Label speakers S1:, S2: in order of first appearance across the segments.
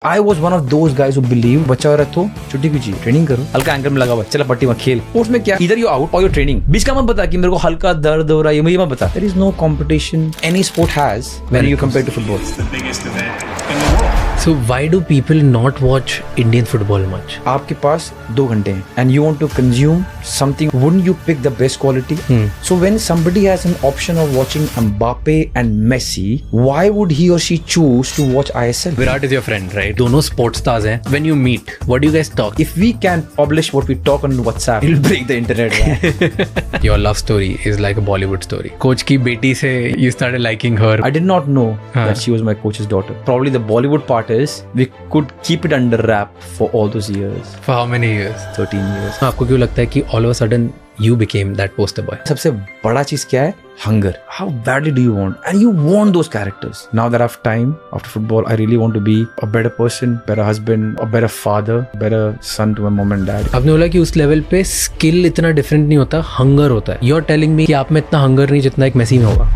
S1: I was one of those guys who believe बच्चा हो रहा तो छुट्टी कीजिए, ट्रेनिंग करो, हल्का एंकर में लगा हुआ, चला पट्टी में खेल। स्पोर्ट्स में क्या, इधर यू आउट और यू ट्रेनिंग। बीच का मत बता कि मेरे को हल्का दर्द हो रहा है, मुझे मत बता। There is no competition any sport has when you compare to football.
S2: It's the biggest event in the world.
S3: So why do people not watch Indian football much?
S1: आपके पास 2 घंटे हैं and you want to consume something, wouldn't you pick the best quality? So when somebody has an option of watching Mbappe and Messi, why would he or she choose to watch ISL?
S3: Virat is your friend, right? दोनों sports stars हैं. When you meet, what do you guys talk?
S1: If we can publish what we talk on WhatsApp, it'll break the internet. Man.
S3: Your love story is like a Bollywood story. Coach की बेटी से you started liking her.
S1: I did not know that she was my coach's daughter. Probably the Bollywood part is we could keep it under wrap for all those years.
S3: For how many years?
S1: 13 years.
S3: आपको क्यों लगता है कि all of a sudden you became that poster boy?
S1: सबसे बड़ा चीज क्या है? Hunger. How badly do you want? And you want those characters. Now that I have time after football, I really want to be a better person, better husband, a better father, better son to my mom and dad.
S3: आपने बोला कि उस level पे skill इतना different नहीं होता, hunger होता है. You're telling me कि आप में इतना हंगर नहीं जितना एक मेसी में होगा.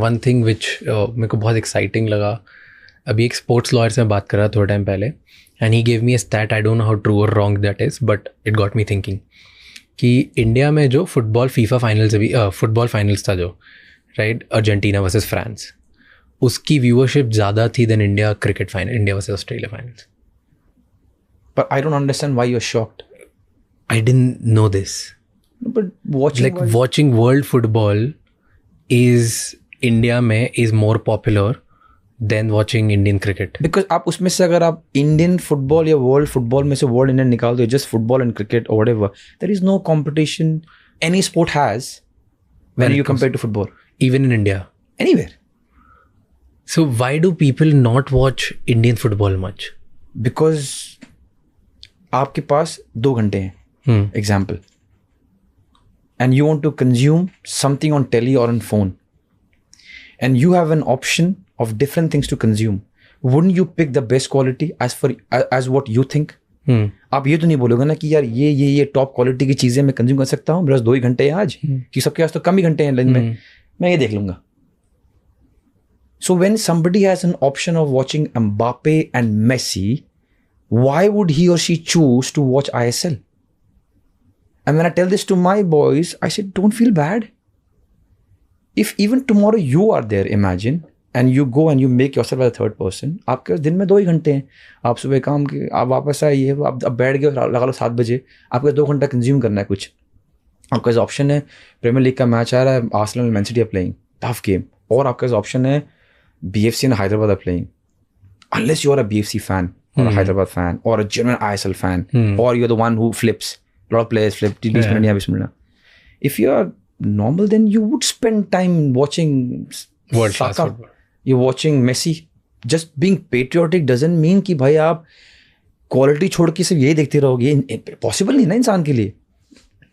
S3: One thing which मेरे को बहुत एक्साइटिंग लगा, अभी एक स्पोर्ट्स लॉयर से मैं बात कर रहा थोड़ा टाइम पहले, and he gave me a stat, I don't know how true और wrong that is, but it got me thinking कि इंडिया में जो फुटबॉल फीफा फाइनल्स अभी फुटबॉल फाइनल्स था जो, राइट, अर्जेंटीना वर्सेस फ्रांस, उसकी व्यूअरशिप ज़्यादा थी than India cricket final, India versus Australia finals.
S1: But I don't understand why you're shocked.
S3: I didn't know this.
S1: But watching
S3: world football is India में is more popular than watching Indian cricket.
S1: Because आप उसमें से अगर आप Indian football या world football में से world Indian निकाल दो, जस्ट फुटबॉल एंड क्रिकेट और whatever, there is no competition any sport has when you compare to football,
S3: Even in India.
S1: Anywhere.
S3: So why do people not watch Indian football much?
S1: Because आपके पास 2 घंटे हैं, example, and you want to consume something on telly और on phone, and you have an option of different things to consume, wouldn't you pick the best quality as what you think? आप ये तो नहीं बोलोगे ना कि यार ये टॉप क्वालिटी की चीजें मैं कंज्यूम कर सकता हूँ, मेरे पास 2 ही घंटे हैं आज, कि सबके पास तो कम ही घंटे हैं दिन में, मैं ये देख लूंगा. So when somebody has an option of watching Mbappe and Messi, why would he or she choose to watch ISL? And when I tell this to my boys, I said, don't feel bad. If even tomorrow you are there, imagine, and you go and you make yourself as a third person, आपके दिन में 2 ही घंटे हैं, आप सुबह काम के, आप वापस आए, ये आप बैठ गए, लगा लो 7 बजे, आपको 2 घंटा कंज्यूम करना है कुछ, आपके पास ऑप्शन है प्रीमियर लीग का मैच आ रहा है, Arsenal Man City are playing, tough game, और आपके पास ऑप्शन है BFC and Hyderabad are playing, unless you are a BFC fan or a Hyderabad fan or a genuine ISL fan, or you're the one who flips, a lot of players flip, 30 minute या 20 minute. If you are normal, then you would spend time watching
S3: World class
S1: Saka.
S3: football.
S1: You're watching Messi. Just being patriotic doesn't mean कि भाई आप quality छोड़ के सिर्फ यही देखते रहोगे, पॉसिबल नहीं ना इंसान के लिए.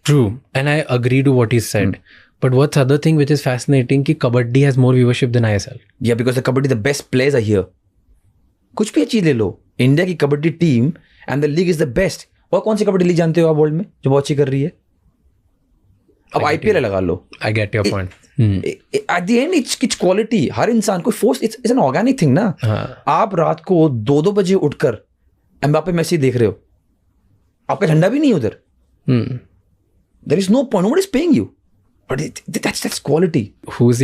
S3: True, and I agree to what he said. But what's other thing which is fascinating कि kabaddi has more viewership than ISL.
S1: Yeah, because the kabaddi, the best players are here. कुछ भी चीज ले लो, इंडिया की kabaddi team and the league is the best. और कौन सी kabaddi league जानते हो आप वर्ल्ड में जो बहुत अच्छी कर रही है? अब IPL लगा लो.
S3: I get your point.
S1: At the end it's quality. हर इंसान को force, it's an organic thing ना. आप रात को 2 बजे उठकर एम्बापे मेसी देख रहे हो, आपका झंडा भी नहीं उधर. There is no point. Nobody is paying you. But that's quality.
S3: Who's your